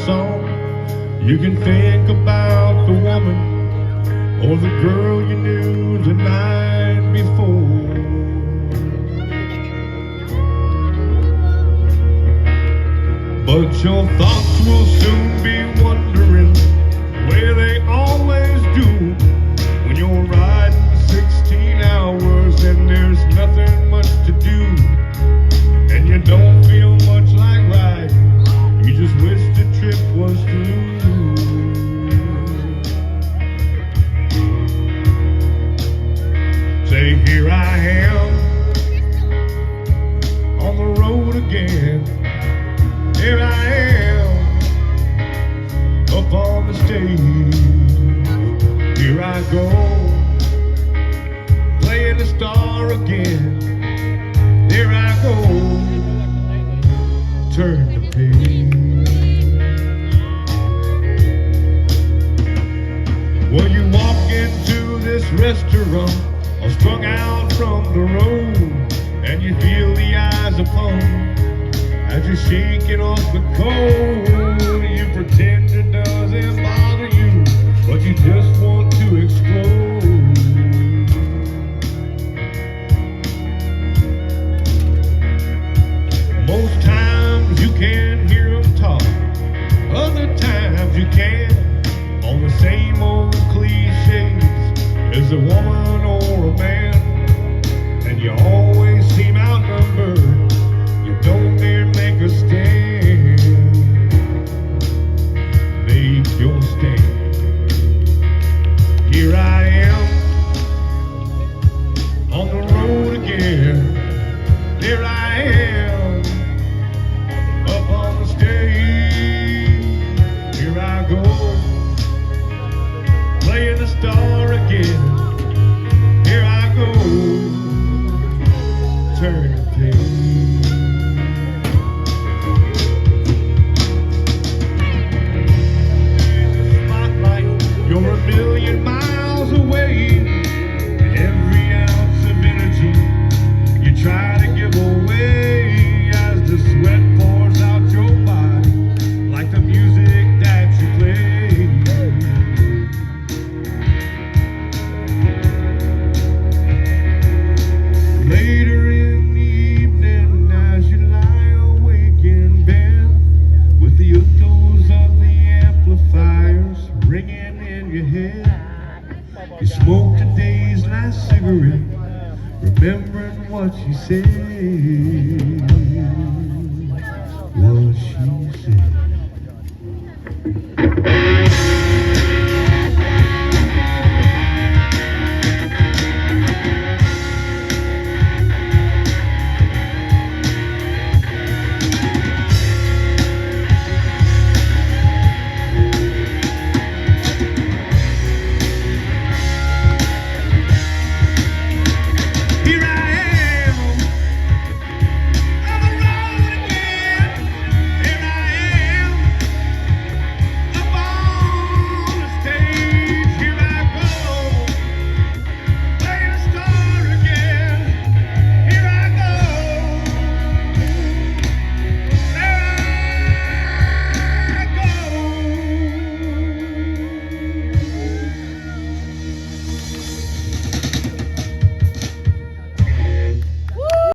song. You can think about the woman or the girl you knew the night before. But your thoughts will soon be wondering where they always do when you're riding 16 hours and there's nothing much to do, and you don't feel much like riding. You just wish the trip was through. Say, here I am on the road again. Here I am up on the stage. Here I go, playing the star again. Here I go, turn the page. Well, you walk into this restaurant all strung out from the road, and you feel the eyes upon as you're shaking off the cold. You pretend it doesn't bother you, but you just want to explode. Most times you can't hear them talk, other times you can, on the same old cliches as a woman or a man, and you always seem outnumbered. You don't dare make a stand. Make your stand. Here I am on the road again. Here I am up on the stage. Here I go, playing the star again. Here I go, turn the page. You're a million miles away, and every ounce of energy you try to give away as the sweat pours out your body like the music that you play. Later in the evening, as you lie awake in bed with the echoes of the amplifiers ringing in your head, you smoke today's last cigarette, remembering what you said.